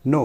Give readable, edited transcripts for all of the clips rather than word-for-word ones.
No,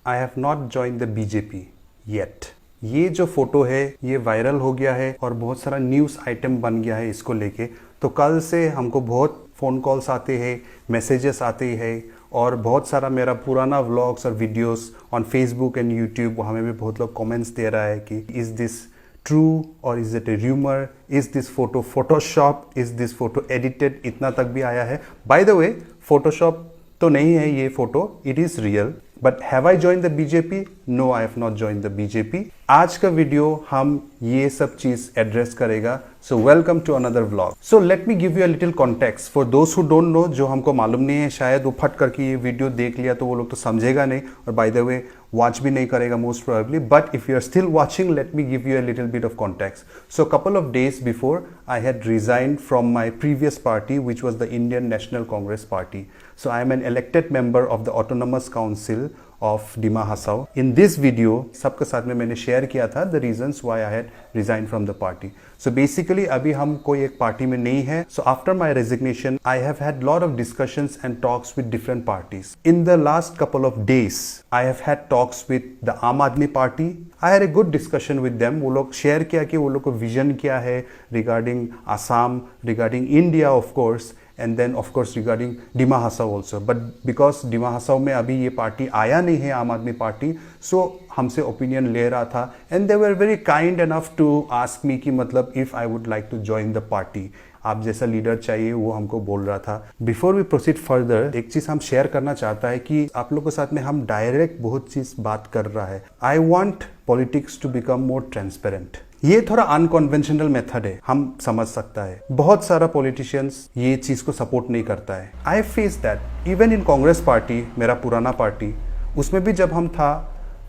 I have not join the BJP yet. ये जो photo है ये वायरल हो गया है और बहुत सारा न्यूज़ आइटम बन गया है इसको लेके। तो कल से हमको बहुत फ़ोन कॉल्स आते हैं, मैसेजेस आते हैं और बहुत सारा मेरा पुराना व्लॉग्स और videos on Facebook and YouTube वहाँ में भी बहुत लोग कमेंट्स दे रहा है कि इज़ दिस ट्रू और is it A rumour, is this photo Photoshop, is this photo edited, इतना तक भी आया है। बाय द वे, फोटोशॉप तो नहीं है ये photo, it is real. But have I join the BJP? No, I have not join the BJP. आज का वीडियो हम ये सब चीज एड्रेस करेगा। So welcome to another vlog. So let me give you a little context for those who don't know. जो हमको मालूम नहीं है, शायद वो फट करके ये वीडियो देख लिया तो वो लोग तो समझेगा नहीं और बाय द वे वॉच भी नहीं करेगा most probably. But if you are still watching, let me give you a little bit of context. So couple of days before I had resigned from my previous party, which was the Indian National Congress Party. So I am an elected member of the Autonomous Council of Dima Hasao. In this video, सबके साथ में मैंने share किया था the reasons why I had resigned from the party. So basically अभी हम कोई एक पार्टी में नहीं है. So after my resignation, I have had lot of discussions and talks with different parties. In the last couple of days, I have had talks with the Aam Aadmi Party. I had a good discussion with them. वो लोग share किया कि वो लोग को vision क्या है regarding Assam, regarding India of course, and then of course regarding Dima Hasao also. But because Dima Hasao में अभी ये पार्टी आया नहीं है, आम आदमी पार्टी, so हमसे ओपिनियन ले रहा था and they were very kind enough to ask me कि मतलब if I would like to join the party, आप जैसा लीडर चाहिए वो हमको बोल रहा था। बिफोर वी प्रोसीड फर्दर, एक चीज हम शेयर करना चाहता है कि आप लोगों के साथ में हम डायरेक्ट बहुत चीज बात कर रहा है। I want politics to become more transparent. ये थोड़ा अनकन्वेंशनल मेथड है, हम समझ सकता है। बहुत सारा पॉलिटिशियंस ये चीज को सपोर्ट नहीं करता है। I face that even in Congress party, मेरा पुराना पार्टी, उसमें भी जब हम था,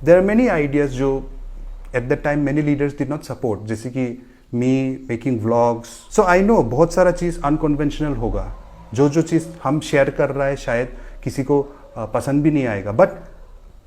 देयर आर मेनी आइडियाज जो at the time many leaders did not support, जैसे कि me making vlogs. So I know बहुत सारा चीज़ अनकन्वेंशनल होगा, जो चीज़ हम शेयर कर रहा है शायद किसी को पसंद भी नहीं आएगा। But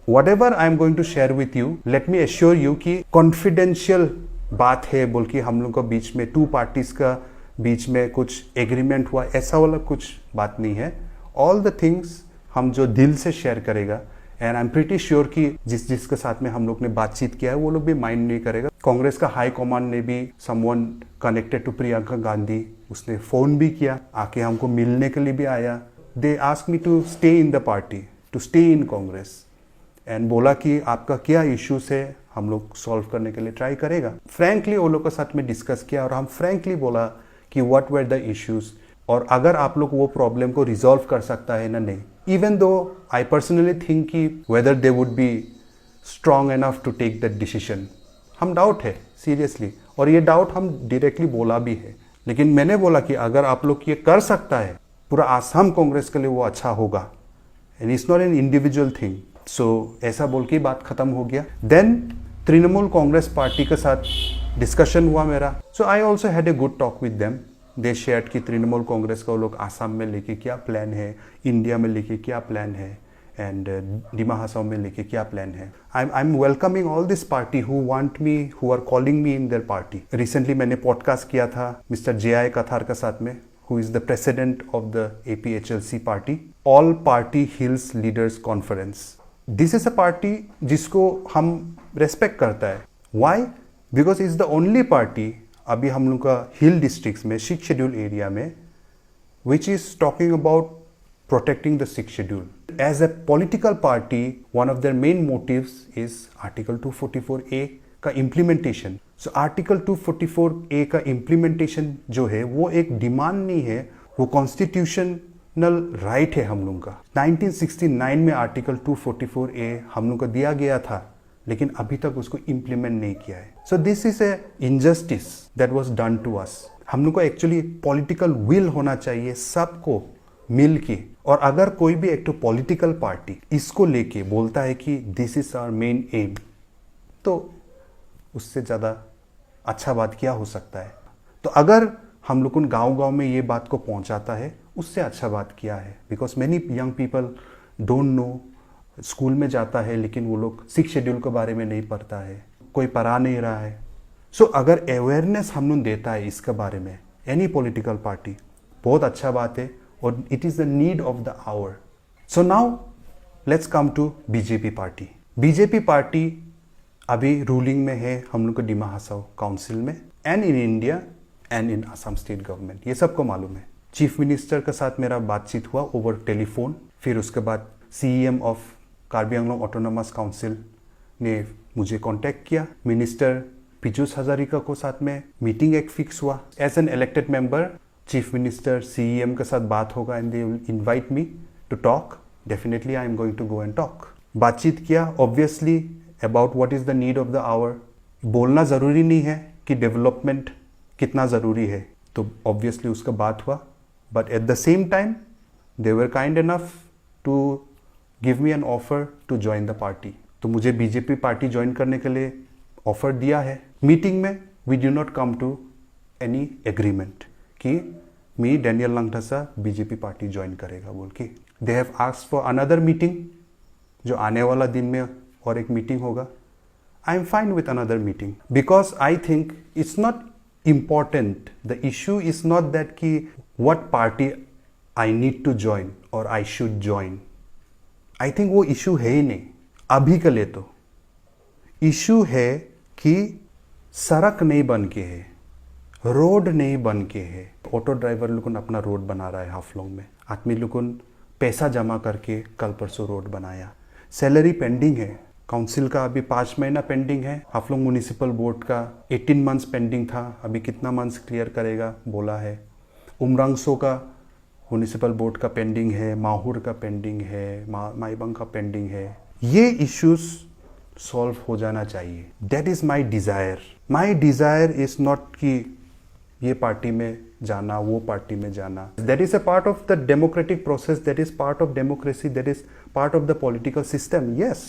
whatever I am going to share with you, let me assure you कि कॉन्फिडेंशियल बात है बोल के हम लोग को बीच में टू पार्टीज का बीच में कुछ एग्रीमेंट हुआ, ऐसा वाला कुछ बात नहीं है। ऑल द थिंग्स हम जो दिल से शेयर करेगा, and I am pretty sure कि जिसके साथ में हम लोग ने बातचीत किया है वो लोग भी माइंड नहीं करेगा। कांग्रेस का हाई कमांड ने भी someone connected to Priyanka Gandhi, उसने फोन भी किया, आके हमको मिलने के लिए भी आया। They ask me to stay in the party, to stay in Congress, and बोला कि आपका क्या इश्यूज है हम लोग सॉल्व करने के लिए ट्राई करेगा। फ्रैंकली वो लोग के साथ में डिस्कस किया और हम फ्रैंकली बोला कि व्हाट वर द इश्यूज और अगर आप लोग वो प्रॉब्लम को रिजॉल्व कर सकता है ना नहीं। Even though I personally think कि whether they would be strong enough to take that decision, हम डाउट है सीरियसली, और ये डाउट हम डायरेक्टली बोला भी है। लेकिन मैंने बोला कि अगर आप लोग ये कर सकता है, पूरा आसाम कांग्रेस के लिए वो अच्छा होगा, and it's not an individual thing. So ऐसा बोल के बात खत्म हो गया। देन तृणमूल कांग्रेस पार्टी के साथ डिस्कशन हुआ मेरा। So I also had a good talk with them. They shared कि तृणमूल कांग्रेस का वो लोग आसाम में लेके क्या प्लान है, इंडिया में लेके क्या प्लान है, एंड डिमा हसाओ में लेके क्या प्लान है। I am welcoming all this party who want me, who are calling me in their party. Recently मैंने पॉडकास्ट किया था मिस्टर जे.आई. कथार के साथ में, who is the president of the APHLC party, all party hills leaders conference. This is a party जिसको हम respect करता है। Why? Because is the only party अभी हम लोग का हिल डिस्ट्रिक्ट्स में, 6 शेड्यूल एरिया में, which is talking about protecting the 6 schedule. As a political party, one of their main motives is article 244A का इम्प्लीमेंटेशन। सो आर्टिकल 244A का implementation जो है वो एक डिमांड नहीं है, वो कॉन्स्टिट्यूशनल राइट है हम लोग का। 1969 में आर्टिकल 244A हम लोग को दिया गया था, लेकिन अभी तक उसको इम्प्लीमेंट नहीं किया है। So this is a injustice that was done to us. हम लोग को एक्चुअली पॉलिटिकल विल होना चाहिए सबको मिल के, और अगर कोई भी एक तो पॉलिटिकल पार्टी इसको लेके बोलता है कि this is our main aim, तो उससे ज़्यादा अच्छा बात क्या हो सकता है। तो अगर हम लोग उन गाँव में ये बात को पहुँचाता है, उससे अच्छा बात क्या है। Because many young people don't know, school में जाता है लेकिन वो लोग 6 शेड्यूल के बारे में नहीं पढ़ता है, कोई पढ़ा नहीं रहा है। सो अगर अवेयरनेस हम लोग देता है इसके बारे में, एनी पॉलिटिकल पार्टी, बहुत अच्छा बात है, और it is the need of the hour. So now let's come to BJP party. BJP party अभी रूलिंग में है हम लोग को डिमा हसाओ काउंसिल में, and in India and in Assam state government, ये सबको मालूम है। चीफ मिनिस्टर के साथ मेरा बातचीत हुआ ओवर टेलीफोन, फिर उसके बाद CEM of Karbi Anglong autonomous council ने मुझे कांटेक्ट किया, मिनिस्टर पीयूष हजारिका को साथ में मीटिंग एक फिक्स हुआ। As an elected member chief minister CEM के साथ बात होगा and they will invite me to talk, definitely I am going to go and talk. बातचीत किया obviously about what is the need of the hour. बोलना ज़रूरी नहीं है कि डेवलपमेंट कितना ज़रूरी है, तो ऑब्वियसली उसका बात हुआ, but at the same time they were kind enough to give me an offer to join the party. तो मुझे बीजेपी पार्टी ज्वाइन करने के लिए ऑफर दिया है। मीटिंग में we do not come to any agreement कि me Daniel Langthasa BJP party join करेगा बोल के। They have asked for another meeting, जो आने वाला दिन में और एक मीटिंग होगा। I am fine with another meeting because I think it's not important, the issue is not that कि what party I need to join और I should join. I think वो इशू है ही नहीं अभी के लिए। तो इशू है कि सड़क नहीं बन के है, रोड नहीं बन के है। ऑटो ड्राइवर लोगों अपना रोड बना रहा है हाफलोंग में, आदमी लोगों पैसा जमा करके कल परसों रोड बनाया। सैलरी पेंडिंग है, काउंसिल का अभी 5 महीना पेंडिंग है, हाफलोंग म्यूनिसिपल बोर्ड का 18 मंथ्स पेंडिंग था, अभी कितना मंथ्स क्लियर करेगा बोला है। उमरांगसो का म्यूनिसिपल बोर्ड का पेंडिंग है, माहूर का पेंडिंग है, माईबंग का पेंडिंग है। ये इश्यूज सॉल्व हो जाना चाहिए। That is my desire. My desire is not कि ये पार्टी में जाना, वो पार्टी में जाना। That is a part of the democratic process, that is part of democracy, that is part of the political system. Yes,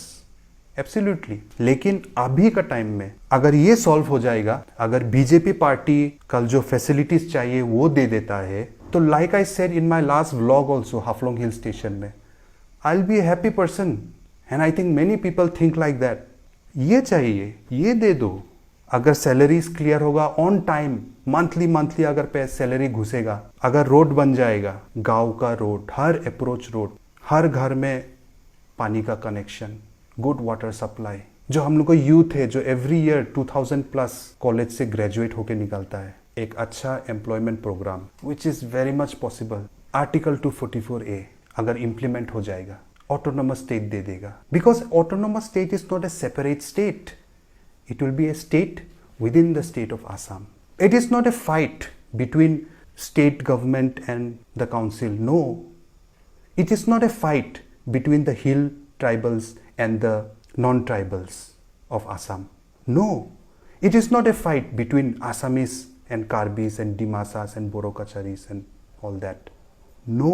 absolutely. लेकिन अभी का टाइम में अगर ये सॉल्व हो जाएगा, अगर बीजेपी पार्टी कल जो फैसिलिटीज चाहिए वो दे देता है, तो like I said in my last vlog also Haflong hill station में, I will be a happy person and I think many people think like that. ये चाहिए, ये दे दो। अगर सैलरीज क्लियर होगा ऑन टाइम, मंथली अगर सैलरी घुसेगा, अगर रोड बन जाएगा, गांव का रोड, हर अप्रोच रोड, हर घर में पानी का कनेक्शन, गुड वाटर सप्लाई, जो हम लोग को यूथ है जो एवरी ईयर 2000 प्लस कॉलेज से ग्रेजुएट होके निकलता है, एक अच्छा employment program which is very much possible. Article 244A अगर इम्प्लीमेंट हो जाएगा, ऑटोनोमस स्टेट दे देगा, because autonomous state is not a separate state, it will be a state within the state of Assam. It is not a fight between state government and the council. No, it is not a fight between the hill tribals and the non-tribals of Assam. No, it is not a fight between Assamese and Karbis and Dimasas and Borokacharis and all that. No,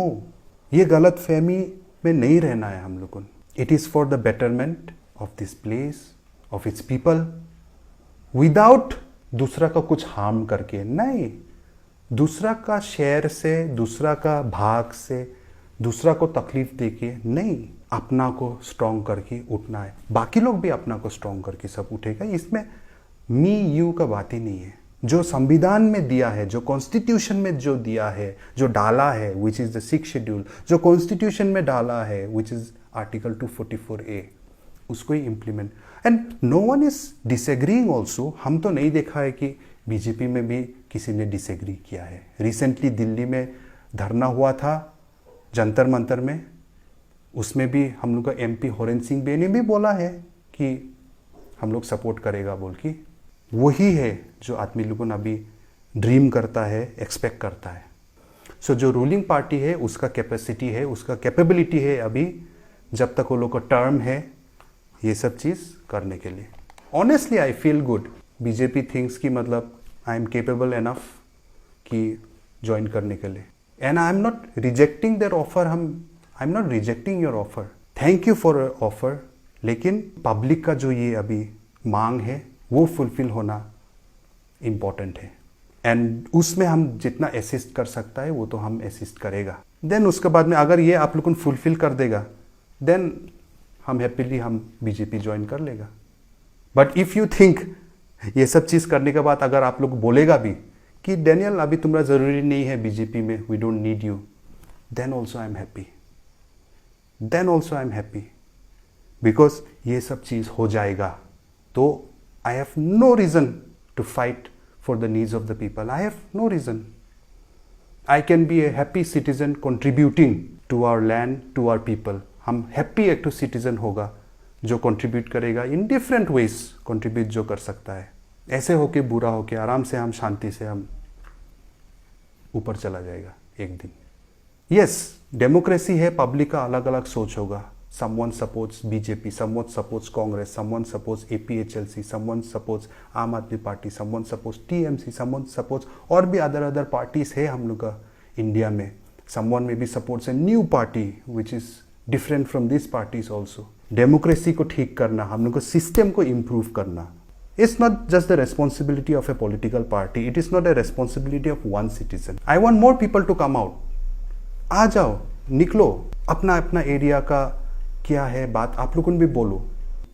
ये गलत फहमी में नहीं रहना है हम लोगों। It is for the betterment of this place, of its people, without दूसरा का कुछ हार्म करके नहीं, दूसरा का शेयर से, दूसरा का भाग से, दूसरा को तकलीफ देके नहीं, अपना को स्ट्रॉन्ग करके उठना है। बाकी लोग भी अपना को स्ट्रॉन्ग करके सब उठेगा, इसमें मी यू का बात ही नहीं है। जो संविधान में दिया है, जो कॉन्स्टिट्यूशन में जो दिया है, जो डाला है, which is the 6th schedule, जो कॉन्स्टिट्यूशन में डाला है, विच इज आर्टिकल 244A, उसको ही implement. And no one is disagreeing also. हम तो नहीं देखा है कि बीजेपी में भी किसी ने डिसएग्री किया है। रिसेंटली दिल्ली में धरना हुआ था जंतर मंतर में, उसमें भी हम लोग का MP होरेन सिंह बे ने भी बोला है कि हम लोग सपोर्ट करेगा बोल के। वही है जो आदमी लोगों अभी ड्रीम करता है, एक्सपेक्ट करता है। सो जो रूलिंग पार्टी है उसका कैपेसिटी है, उसका कैपेबिलिटी है अभी, जब तक वो लोग का टर्म है ये सब चीज़ करने के लिए। Honestly I feel good. BJP thinks कि मतलब आई एम केपेबल एनफ कि ज्वाइन करने के लिए, and I am not rejecting their offer. I am not rejecting your offer, thank you for offer, लेकिन पब्लिक का जो ये अभी मांग है वो फुलफिल होना इम्पॉर्टेंट है, एंड उसमें हम जितना असिस्ट कर सकता है वो तो हम असिस्ट करेगा। देन उसके बाद में अगर ये आप लोगों को फुलफिल कर देगा, देन हम हैप्पीली हम बीजेपी ज्वाइन कर लेगा। बट इफ़ यू थिंक ये सब चीज़ करने के बाद अगर आप लोग बोलेगा भी कि डैनियल अभी तुम्हारा ज़रूरी नहीं है बीजेपी में, we don't need you, then also I am happy. Then also I am happy, because ये सब चीज़ हो जाएगा तो I have no reason to fight for the needs of the people. I have no reason. I can be a happy citizen contributing to our land, to our people. हम happy एक citizen होगा जो contribute करेगा in different ways, contribute जो कर सकता है. ऐसे होके बुरा होके आराम से हम शांति से हम ऊपर चला जाएगा एक दिन. यस, डेमोक्रेसी है, पब्लिक का अलग अलग सोच होगा. someone supports BJP, someone supports Congress, someone supports APHLC, someone supports आम आदमी party, someone supports TMC, someone supports और भी अदर पार्टीज है हम लोग का इंडिया में. someone maybe supports a new party which is different from these parties also. Democracy को ठीक करना, हम लोग को सिस्टम को इम्प्रूव करना, it's not just the responsibility of a political party, it is not a responsibility of one citizen. I want more people to come out. आ जाओ, निकलो, अपना अपना एरिया का क्या है बात आप लोगों ने भी बोलो.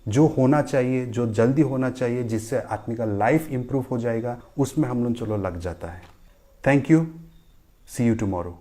जो होना चाहिए, जो जल्दी होना चाहिए, जिससे आदमी का लाइफ इंप्रूव हो जाएगा, उसमें हम लोग चलो लग जाता है. Thank you. See you tomorrow.